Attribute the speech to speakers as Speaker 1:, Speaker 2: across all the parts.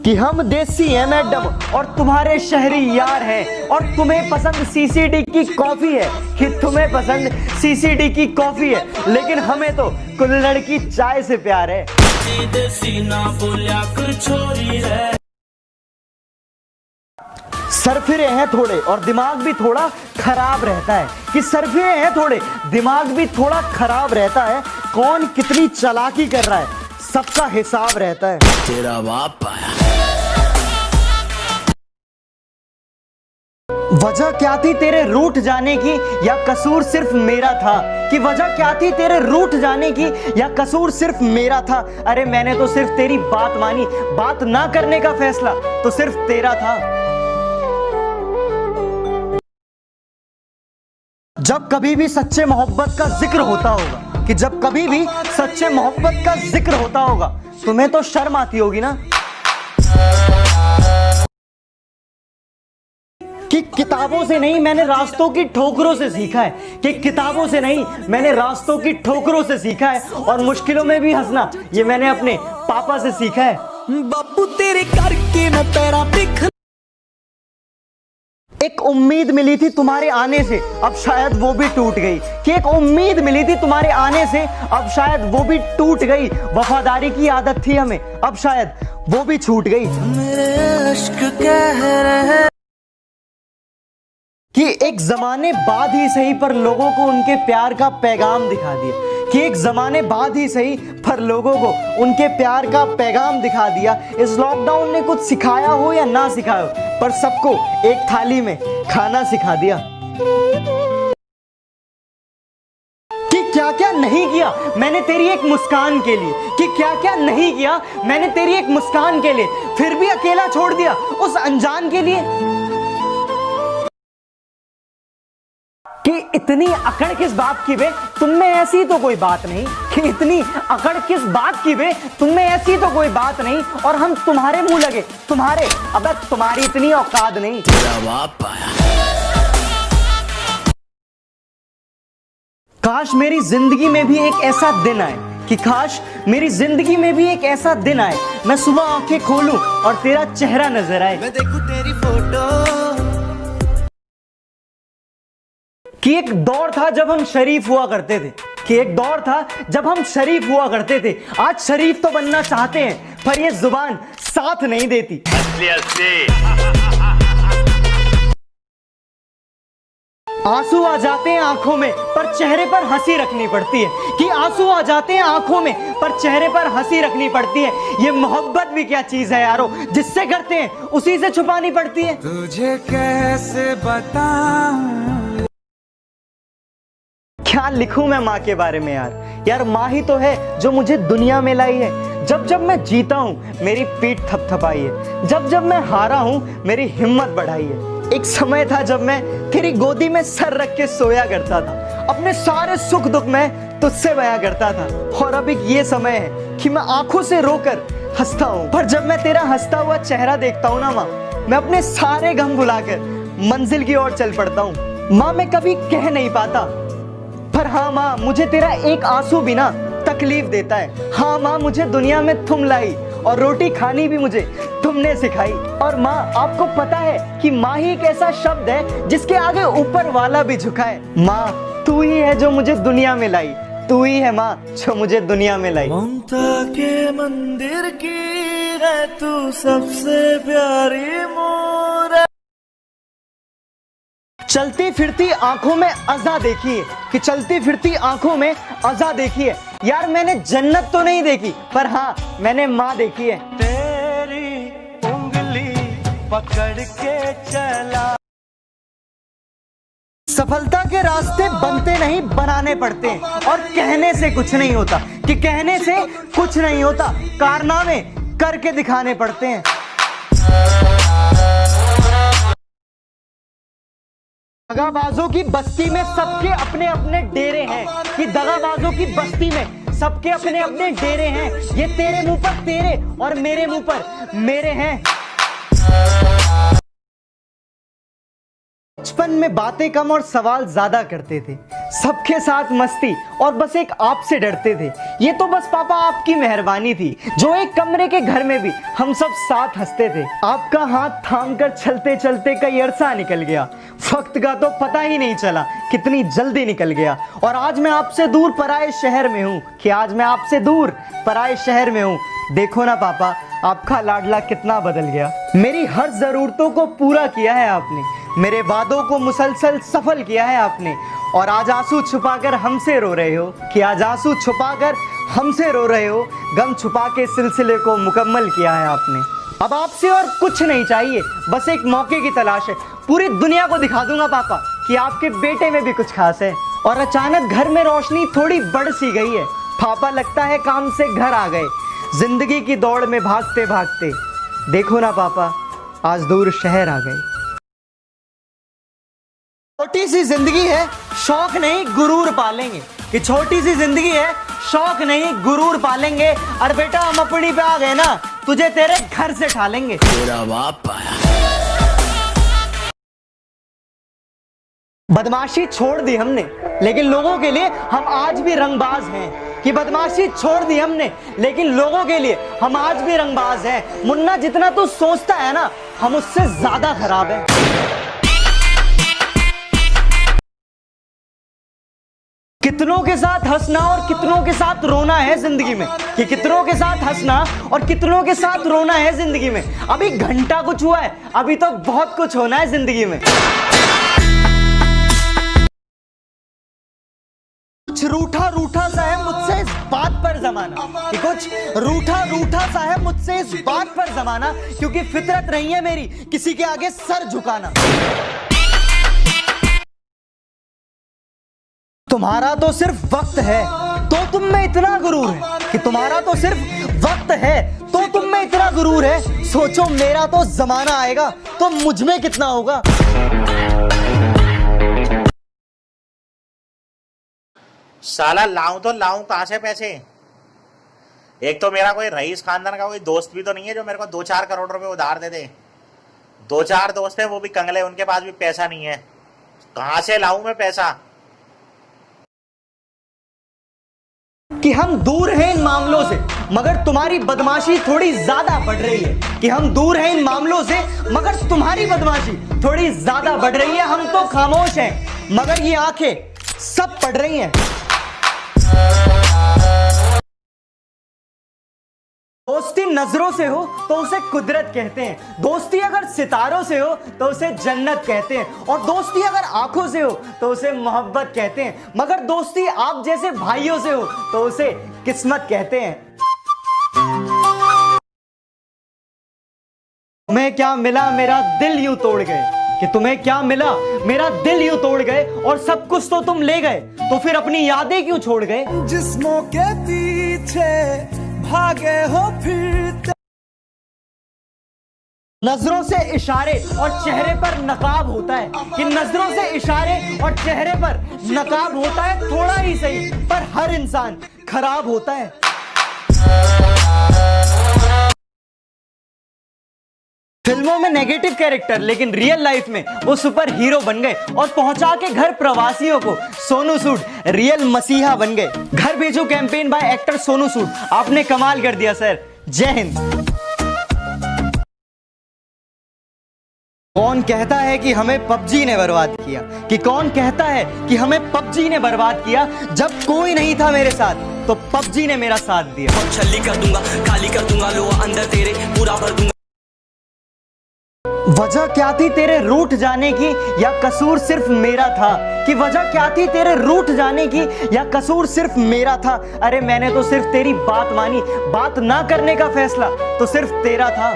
Speaker 1: कि हम देसी हैं मैडम और तुम्हारे शहरी यार हैं, और तुम्हें पसंद सीसीडी की कॉफी है कि तुम्हें पसंद सीसीडी की कॉफी है, लेकिन हमें तो कुल्हड़ की चाय से प्यार है। सरफिरे हैं थोड़े और दिमाग भी थोड़ा खराब रहता है, कि सरफिरे हैं थोड़े दिमाग भी थोड़ा खराब रहता है। कौन कितनी चालाकी कर रहा है सबका हिसाब रहता है।
Speaker 2: तेरा बाप आया।
Speaker 1: वजह क्या थी तेरे रूठ जाने की, या कसूर सिर्फ मेरा था? कि वजह क्या थी तेरे रूठ जाने की, या कसूर सिर्फ मेरा था? अरे मैंने तो सिर्फ तेरी बात मानी, बात ना करने का फैसला तो सिर्फ तेरा था। जब कभी भी सच्चे मोहब्बत का जिक्र होता होगा, कि जब कभी भी सच्चे मोहब्बत का जिक्र होता होगा, तुम्हें तो शर्म आती होगी ना कि किताबों से नहीं मैंने रास्तों की ठोकरों से सीखा है, कि किताबों से नहीं मैंने रास्तों की ठोकरों से सीखा है, और मुश्किलों में भी हंसना ये मैंने अपने पापा से सीखा है।
Speaker 2: बापू तेरे करके मैं पैरा दिख।
Speaker 1: एक उम्मीद मिली थी तुम्हारे आने से, अब शायद वो भी टूट गई। कि एक उम्मीद मिली थी तुम्हारे आने से, अब शायद वो भी टूट गई। वफादारी की आदत थी हमें, अब शायद वो भी छूट गई।
Speaker 2: मेरे इश्क कह रहे
Speaker 1: कि एक जमाने बाद ही सही पर लोगों को उनके प्यार का पैगाम दिखा दिया, कि एक जमाने बाद ही सही पर लोगों को उनके प्यार का पैगाम दिखा दिया। इस लॉकडाउन ने कुछ सिखाया हो या ना सिखाया हो, पर सबको एक थाली में खाना सिखा दिया। कि क्या क्या नहीं किया मैंने तेरी एक मुस्कान के लिए, कि क्या क्या नहीं किया मैंने तेरी एक मुस्कान के लिए, फिर भी अकेला छोड़ दिया उस अनजान के लिए। कि इतनी अकड़ किस बात की बे, तुम में ऐसी तो कोई बात नहीं। कि इतनी अकड़ किस बात की बे, तुम में ऐसी तो कोई बात नहीं, और हम तुम्हारे मुंह लगे तुम्हारे, अब तुम्हारी इतनी औकात नहीं।
Speaker 2: तेरा बाप आया।
Speaker 1: काश मेरी जिंदगी में भी एक ऐसा दिन आए, कि काश मेरी जिंदगी में भी एक ऐसा दिन आए, मैं सुबह आंखें खोलूं और तेरा चेहरा नजर आए।
Speaker 2: मैं देखूं तेरी फोटो।
Speaker 1: कि एक दौर था जब हम शरीफ हुआ करते थे, कि एक दौर था जब हम शरीफ हुआ करते थे। आज शरीफ तो बनना चाहते हैं पर ये जुबान साथ नहीं देती। आंसू आ जाते हैं आंखों में पर चेहरे पर हंसी रखनी पड़ती है। कि आंसू आ जाते हैं आंखों में पर चेहरे पर हंसी रखनी पड़ती है। ये मोहब्बत भी क्या चीज है यारो, जिससे करते हैं उसी से छुपानी पड़ती है।
Speaker 2: तुझे कैसे बताऊं
Speaker 1: क्या लिखूं मैं माँ के बारे में यार माँ ही तो है जो मुझे दुनिया में लाई है। जब जब मैं जीता हूँ मेरी पीठ थपथपाई है, जब जब मैं हारा हूँ मेरी हिम्मत बढ़ाई है। एक समय था जब मैं तेरी गोदी में सर रख के सोया करता था, अपने सारे सुख दुख में तुझसे बयां करता था। और अब एक ये समय है कि मैं आंखों से रोकर हंसता हूँ, पर जब मैं तेरा हंसता हुआ चेहरा देखता हूँ ना माँ, मैं अपने सारे गम भुलाकर मंजिल की ओर चल पड़ता हूँ। माँ मैं कभी कह नहीं पाता, पर हाँ माँ मुझे तेरा एक आंसू भी ना तकलीफ देता है। हाँ माँ मुझे दुनिया में तुम लाई, और रोटी खानी भी मुझे तुमने सिखाई। और माँ आपको पता है कि माँ ही एक ऐसा शब्द है जिसके आगे ऊपर वाला भी झुका है। माँ तू ही है जो मुझे दुनिया में लाई, तू ही है माँ जो मुझे दुनिया में लाई।
Speaker 2: ममता के मंदिर की है तू सबसे प्यारी मोर।
Speaker 1: चलती फिरती आंखों में अज़ा देखी है, कि चलती फिरती आंखों में अज़ा देखी है। यार मैंने जन्नत तो नहीं देखी, पर हाँ मैंने माँ देखी है।
Speaker 2: तेरी उंगली पकड़ के चला।
Speaker 1: सफलता के रास्ते बनते नहीं बनाने पड़ते हैं, और कहने से कुछ नहीं होता, कि कहने से कुछ नहीं होता, कारनामे करके दिखाने पड़ते हैं। दगाबाजों की बस्ती में सबके अपने अपने डेरे हैं, कि दगाबाजों की बस्ती में सबके अपने अपने डेरे हैं। ये तेरे मुंह पर तेरे और मेरे मुंह पर मेरे हैं। बचपन में बातें कम और सवाल ज्यादा करते थे, सबके साथ मस्ती और बस एक आपसे डरते थे। ये तो बस पापा आपकी मेहरबानी थी, जो एक कमरे के घर में भी हम सब साथ हंसते थे। आपका हाथ थाम कर चलते चलते कई अरसा निकल गया, वक्त का तो पता ही नहीं चला कितनी जल्दी निकल गया। और आज मैं आपसे दूर पराए शहर में हूँ, कि आज मैं आपसे दूर पराए शहर में हूँ। देखो ना पापा, आपका लाडला कितना बदल गया। मेरी हर जरूरतों को पूरा किया है आपने, मेरे वादों को मुसलसल सफल किया है आपने। और आज आंसू छुपाकर हमसे रो रहे हो, कि आज आंसू छुपाकर हमसे रो रहे हो। गम छुपा के सिलसिले को मुकम्मल किया है आपने। अब आपसे और कुछ नहीं चाहिए, बस एक मौके की तलाश है। पूरी दुनिया को दिखा दूंगा पापा कि आपके बेटे में भी कुछ खास है। और अचानक घर में रोशनी थोड़ी बढ़ सी गई है। पापा लगता है काम से घर आ गए, जिंदगी की दौड़ में भागते भागते। देखो ना पापा, आज दूर शहर आ गए। छोटी सी जिंदगी है, शौक नहीं गुरूर पालेंगे। कि छोटी सी जिंदगी है, शौक नहीं गुरूर पालेंगे। और बेटा हम अपनी पे आ गए ना, तुझे तेरे घर से ठालेंगे।
Speaker 2: तेरा बाप आया।
Speaker 1: बदमाशी छोड़ दी हमने, लेकिन लोगों के लिए हम आज भी रंगबाज हैं। कि बदमाशी छोड़ दी हमने, लेकिन लोगों के लिए हम आज भी रंगबाज हैं। मुन्ना जितना तू सोचता है ना, हम उससे ज्यादा खराब हैं। कितनों के साथ हंसना और कितनों के साथ रोना है जिंदगी में। कि कितनों के साथ हंसना और कितनों के साथ रोना है जिंदगी में। अभी घंटा कुछ हुआ है, अभी तो बहुत कुछ होना है जिंदगी में। कुछ रूठा रूठा सा है मुझसे इस बात पर जमाना, कि कुछ रूठा रूठा सा है मुझसे इस बात पर जमाना। क्योंकि फितरत नहीं है मेरी किसी के आगे सर झुकाना। तुम्हारा तो सिर्फ वक्त है तो तुम में इतना गुरूर है। कि तुम्हारा तो सिर्फ वक्त है तो तुम में इतना गुरूर है। सोचो मेरा तो जमाना आएगा तो मुझ में कितना होगा।
Speaker 3: साला लाऊं तो लाऊं कहां से पैसे। एक तो मेरा कोई रईस खानदान का कोई दोस्त भी तो नहीं है जो मेरे को 2-4 करोड़ रुपए उधार दे दे। 2-4 दोस्त है वो भी कंगले, उनके पास भी पैसा नहीं है। कहां से लाऊं मैं पैसा।
Speaker 1: कि हम दूर हैं इन मामलों से, मगर तुम्हारी बदमाशी थोड़ी ज्यादा बढ़ रही है। कि हम दूर हैं इन मामलों से, मगर तुम्हारी बदमाशी थोड़ी ज्यादा बढ़ रही है। हम तो खामोश हैं, मगर ये आंखें सब पढ़ रही हैं। दोस्ती नजरों से हो तो उसे कुदरत कहते हैं। दोस्ती अगर सितारों से हो तो उसे जन्नत कहते हैं। और दोस्ती अगर आंखों से हो तो उसे मोहब्बत कहते हैं। मगर दोस्ती आप जैसे भाइयों से हो तो उसे किस्मत कहते हैं। तुम्हें क्या मिला मेरा दिल यूं तोड़ गए। कि तुम्हें क्या मिला मेरा दिल यूं तोड़ गए। और सब कुछ तो तुम ले गए, तो फिर अपनी यादें क्यों छोड़ गए।
Speaker 2: जिस्मों के पीछे भागे हो फिर।
Speaker 1: नजरों से इशारे और चेहरे पर नकाब होता है। कि नजरों से इशारे और चेहरे पर नकाब होता है, थोड़ा ही सही पर हर इंसान खराब होता है। फिल्मों में नेगेटिव कैरेक्टर, लेकिन रियल लाइफ में वो सुपर हीरो बन गए। और पहुंचा के घर प्रवासियों को सोनू सूद रियल मसीहा बन गए। घर भेजो campaign bye actor Sonu Sood, आपने कमाल कर दिया सर। जय हिंद। कौन कहता है कि हमें पबजी ने बर्बाद किया। कि कौन कहता है कि हमें पबजी ने बर्बाद किया। जब कोई नहीं था मेरे साथ तो पबजी ने मेरा साथ दिया।
Speaker 4: छल्ली कर दूंगा, खाली कर दूंगा, लोहा अंदर तेरे पूरा भर दूंगा।
Speaker 1: वजह क्या थी तेरे रूठ जाने की, या कसूर सिर्फ मेरा था। कि वजह क्या थी तेरे रूठ जाने की, या कसूर सिर्फ मेरा था। अरे मैंने तो सिर्फ तेरी बात मानी, बात ना करने का फैसला तो सिर्फ तेरा था।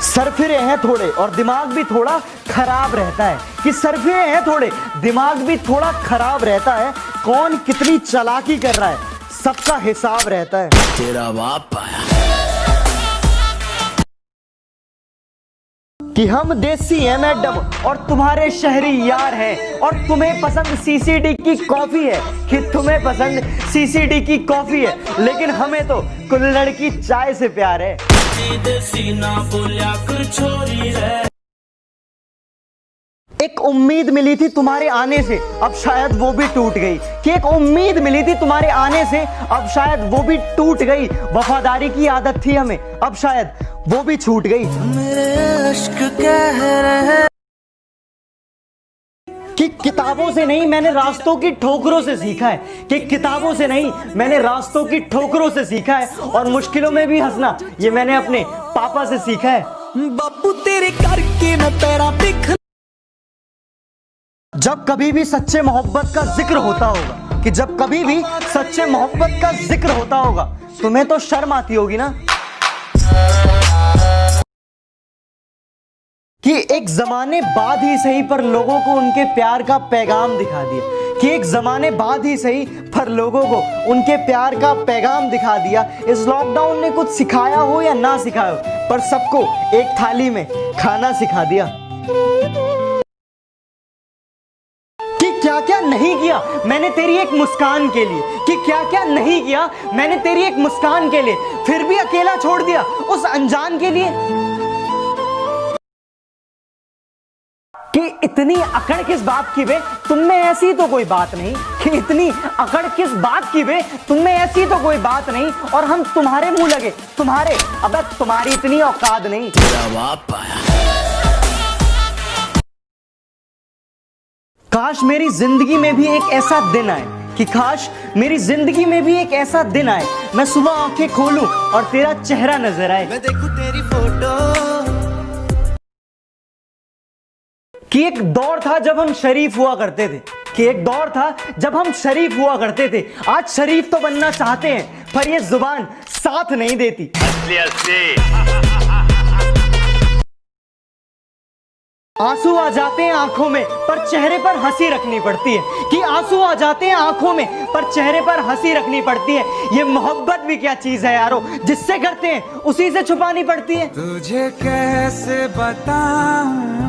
Speaker 1: सरफिरे हैं थोड़े और दिमाग भी थोड़ा खराब रहता है। कि सरफिरे हैं थोड़े, दिमाग भी थोड़ा खराब रहता है। कौन कितनी चालाकी कर रहा है सबका हिसाब रहता है।
Speaker 2: तेरा बाप आया।
Speaker 1: कि हम देसी हैं मैडम और तुम्हारे शहरी यार हैं। और तुम्हें पसंद सीसीडी की कॉफी है। कि तुम्हें पसंद सीसीडी की कॉफी है, लेकिन हमें तो कुल्हड़ की चाय से प्यार है।
Speaker 4: सीना बोलिया कर छोरी रे।
Speaker 1: एक उम्मीद मिली थी तुम्हारे आने से, अब शायद वो भी टूट गई। कि एक उम्मीद मिली थी तुम्हारे आने से, अब शायद वो भी टूट गई। वफादारी की आदत थी हमें, अब शायद वो भी छूट गई।
Speaker 2: मेरे इश्क कह रहे
Speaker 1: कि किताबों से नहीं मैंने रास्तों की ठोकरों से सीखा है। कि किताबों से नहीं मैंने रास्तों की ठोकरों से सीखा है। और मुश्किलों में भी हंसना ये मैंने अपने पापा से सीखा है।
Speaker 2: बापू तेरे करके मैं पैरा दिख।
Speaker 1: जब कभी भी सच्चे मोहब्बत का जिक्र होता होगा, कि जब कभी भी सच्चे मोहब्बत का जिक्र होता होगा, तुम्हें तो शर्म आती होगी ना। कि एक जमाने बाद ही सही पर लोगों को उनके प्यार का पैगाम दिखा दिया। कि एक जमाने बाद ही सही पर लोगों को उनके प्यार का पैगाम दिखा दिया। इस लॉकडाउन ने कुछ सिखाया हो या ना सिखाया हो, पर सबको एक थाली में खाना सिखा दिया। कि क्या क्या नहीं किया मैंने तेरी एक मुस्कान के लिए। कि क्या क्या नहीं किया मैंने तेरी एक मुस्कान के लिए, फिर भी अकेला छोड़ दिया उस अनजान के लिए। कि इतनी अकड़ किस बात की बे, तुमने ऐसी तो कोई बात नहीं। कि इतनी अकड़ किस बात की बे, तुमने ऐसी तो कोई बात नहीं। और हम तुम्हारे मुंह लगे, तुम्हारे, अबे तुम्हारी इतनी औकात नहीं।
Speaker 2: जवाब पाया।
Speaker 1: काश मेरी जिंदगी में भी एक ऐसा दिन आए, कि काश मेरी जिंदगी में भी एक ऐसा दिन आए, मैं सुबह आंखें खोलूं और तेरा चेहरा नजर आए।
Speaker 2: मैं देखूं तेरी फोटो।
Speaker 1: कि एक दौर था जब हम शरीफ हुआ करते थे। कि एक दौर था जब हम शरीफ हुआ करते थे। आज शरीफ तो बनना चाहते हैं, पर ये जुबान साथ नहीं देती। आंसू आ जाते हैं आंखों में, पर चेहरे पर हंसी रखनी पड़ती है। कि आंसू आ जाते हैं आंखों में, पर चेहरे पर हंसी रखनी पड़ती है। ये मोहब्बत भी क्या चीज है यारो, जिससे करते हैं उसी से छुपानी पड़ती है।
Speaker 2: तुझे कैसे बताऊं।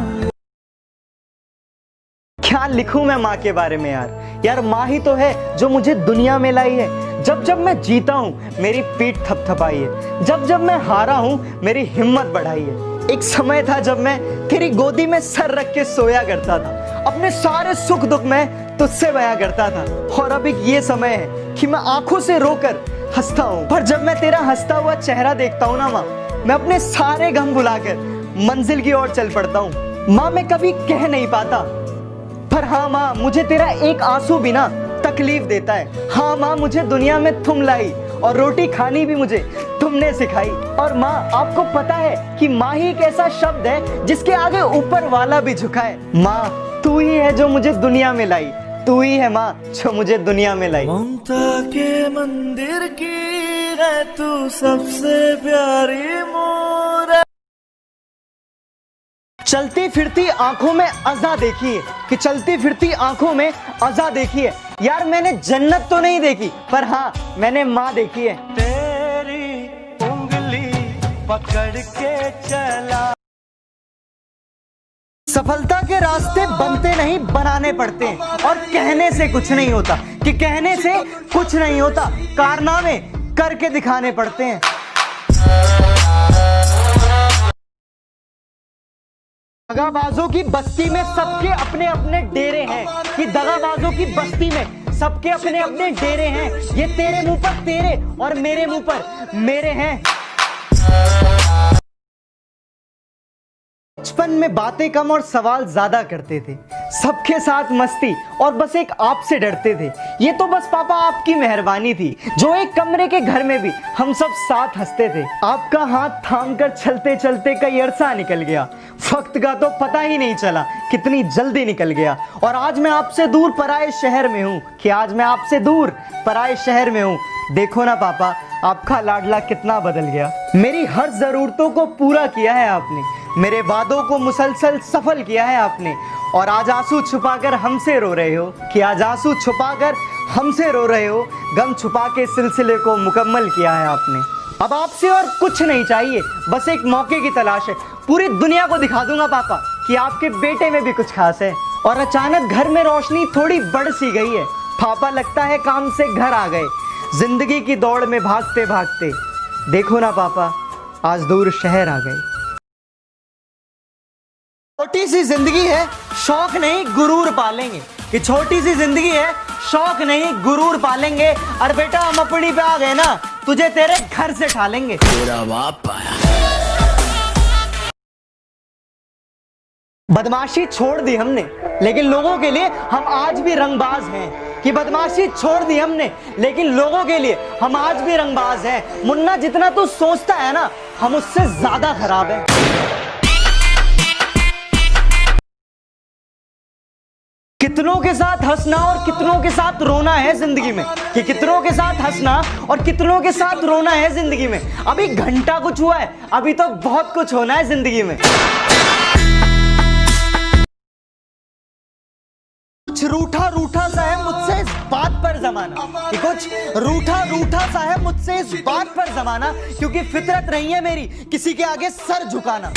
Speaker 1: क्या लिखूं मैं माँ के बारे में यार। यार माँ ही तो है जो मुझे दुनिया में लाई है। जब जब मैं जीता हूँ मेरी पीठ थपथपाई है। जब जब मैं हारा हूँ मेरी हिम्मत बढ़ाई है। एक समय था जब मैं तेरी गोदी में सर रख के सोया करता था, अपने सारे सुख दुख में तुझसे बयां करता था। और अब एक ये समय है कि मैं आंखों से रोकर हंसता हूँ। पर जब मैं तेरा हंसता हुआ चेहरा देखता हूँ ना माँ, मैं अपने सारे गम भुलाकर मंजिल की ओर चल पड़ता हूँ। माँ मैं कभी कह नहीं पाता, पर हाँ माँ मुझे तेरा एक आंसू भी ना तकलीफ देता है। हाँ माँ मुझे दुनिया में तुम लाई, और रोटी खानी भी मुझे तुमने सिखाई। और माँ आपको पता है कि माँ ही एक ऐसा शब्द है जिसके आगे ऊपर वाला भी झुका है। माँ तू ही है जो मुझे दुनिया में लाई, तू ही है माँ जो मुझे दुनिया में लाई।
Speaker 2: ममता के मंदिर की है तू सबसे प्यारी मोर।
Speaker 1: चलती फिरती आंखों में अज़ा देखी है। कि चलती फिरती आंखों में अज़ा देखी है। यार मैंने जन्नत तो नहीं देखी, पर हाँ मैंने माँ देखी है।
Speaker 2: तेरी उंगली पकड़ के चला।
Speaker 1: सफलता के रास्ते बनते नहीं बनाने पड़ते हैं, और कहने से कुछ नहीं होता। कि कहने से कुछ नहीं होता, कारनामे करके दिखाने पड़ते हैं। दगाबाजों की बस्ती में सबके अपने अपने डेरे हैं। कि दगाबाजों की बस्ती में सबके अपने अपने डेरे हैं। ये तेरे मुंह पर तेरे और मेरे मुंह पर मेरे हैं। बचपन में बातें कम और सवाल ज्यादा करते थे, सबके साथ मस्ती और बस एक आपसे डरते थे। ये तो बस पापा आपकी मेहरबानी थी जो एक कमरे के घर में भी हम सब साथ हंसते थे। आपका हाथ थाम कर चलते चलते कई अरसा निकल गया, वक्त का तो पता ही नहीं चला कितनी जल्दी निकल गया। और आज मैं आपसे दूर पराए शहर में हूँ। कि आज मैं आपसे दूर पराए शहर में हूँ। देखो ना पापा आपका लाडला कितना बदल गया। मेरी हर जरूरतों को पूरा किया है आपने, मेरे वादों को मुसलसल सफल किया है आपने। और आज आंसू छुपाकर हमसे रो रहे हो। कि आज आंसू छुपाकर हमसे रो रहे हो। गम छुपा के सिलसिले को मुकम्मल किया है आपने। अब आपसे और कुछ नहीं चाहिए, बस एक मौके की तलाश है। पूरी दुनिया को दिखा दूंगा पापा कि आपके बेटे में भी कुछ खास है। और अचानक घर में रोशनी थोड़ी बढ़ सी गई है। पापा लगता है काम से घर आ गए, जिंदगी की दौड़ में भागते भागते। देखो ना पापा आज दूर शहर आ गए। छोटी सी जिंदगी है, शौक नहीं गुरूर पालेंगे। कि छोटी सी जिंदगी है, शौक नहीं गुरूर पालेंगे। और बेटा हम अपनी पे आ गए ना, तुझे तेरे घर से ठालेंगे।
Speaker 4: तेरा बाप आया।
Speaker 1: बदमाशी छोड़ दी हमने, लेकिन लोगों के लिए हम आज भी रंगबाज हैं। कि बदमाशी छोड़ दी हमने, लेकिन लोगों के लिए हम आज भी रंगबाज हैं। मुन्ना जितना तू सोचता है ना, हम उससे ज्यादा खराब हैं। कितनों के साथ हंसना और कितनों के साथ रोना है जिंदगी में। कि कितनों के साथ हंसना और कितनों के साथ रोना है जिंदगी में। अभी घंटा कुछ हुआ है, अभी तो बहुत कुछ होना है जिंदगी में। कुछ रूठा रूठा सा है मुझसे इस बात पर जमाना। कि कुछ रूठा रूठा सा है मुझसे इस बात पर जमाना, क्योंकि फितरत नहीं है मेरी किसी के आगे सर झुकाना।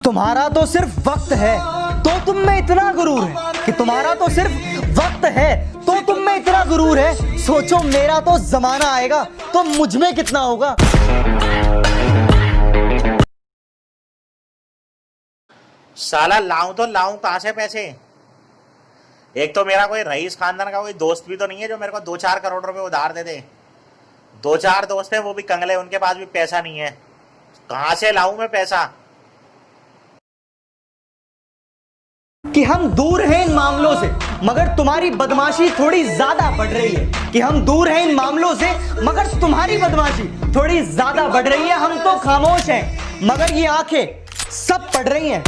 Speaker 1: तुम्हारा तो सिर्फ वक्त है तो तुम में इतना गुरूर है। कि तुम्हारा तो सिर्फ वक्त है तो तुम में इतना गुरूर है। सोचो मेरा तो जमाना आएगा तो मुझ में कितना होगा।
Speaker 3: साला लाऊं तो लाऊं कहां से पैसे? एक तो मेरा कोई रईस खानदान का कोई दोस्त भी तो नहीं है जो मेरे को 2-4 करोड़ रुपए उधार दे दे। 2-4 दोस्त हैं वो भी कंगले, उनके पास भी पैसा नहीं है। कहां से लाऊं मैं पैसा?
Speaker 1: कि हम दूर हैं इन मामलों से, मगर तुम्हारी बदमाशी थोड़ी ज्यादा बढ़ रही है। कि हम दूर हैं इन मामलों से, मगर तुम्हारी बदमाशी थोड़ी ज्यादा बढ़ रही है। हम तो खामोश हैं, मगर ये आंखें सब पढ़ रही हैं।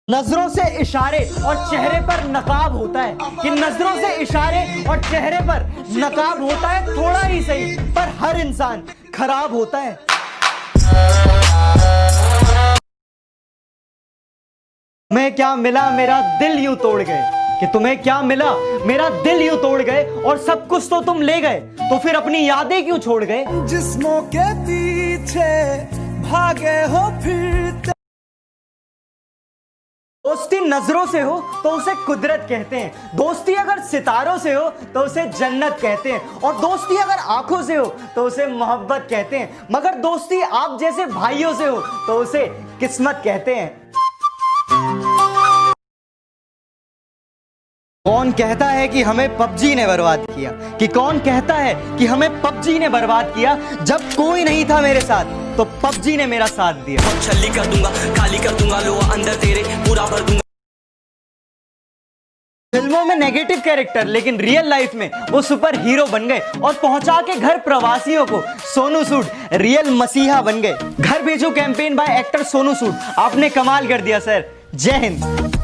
Speaker 1: नजरों से इशारे और चेहरे पर नकाब होता है। कि नजरों से इशारे और चेहरे पर नकाब होता है, थोड़ा ही सही पर हर इंसान खराब होता है। तुम्हें क्या मिला मेरा दिल यूं तोड़ गए। कि तुम्हें क्या मिला मेरा दिल यूं तोड़ गए, और सब कुछ तो तुम ले गए, तो फिर अपनी यादें क्यों छोड़ गए।
Speaker 2: जिस्मों के पीछे भागे हो फिर।
Speaker 1: दोस्ती नजरों से हो तो उसे कुदरत कहते हैं। दोस्ती अगर सितारों से हो तो उसे जन्नत कहते हैं। और दोस्ती अगर आंखों से हो तो उसे मोहब्बत कहते हैं। मगर दोस्ती आप जैसे भाइयों से हो तो उसे किस्मत कहते हैं। कौन कहता है कि हमें पबजी ने बर्बाद किया। कि कौन कहता है कि हमें पबजी ने बर्बाद किया। जब कोई नहीं था मेरे साथ तो पबजी ने मेरा साथ दिया।
Speaker 4: छल्ली कर दूंगा, खाली कर दूंगा लोहा अंदर तेरे, पूरा भर दूंगा।
Speaker 1: फिल्मों में नेगेटिव कैरेक्टर, लेकिन रियल लाइफ में वो सुपर हीरो बन गए और पहुंचा के घर प्रवासियों को सोनू सूद रियल मसीहा बन गए। घर भेजो campaign bye actor Sonu Sood, आपने कमाल कर दिया सर। जय हिंद।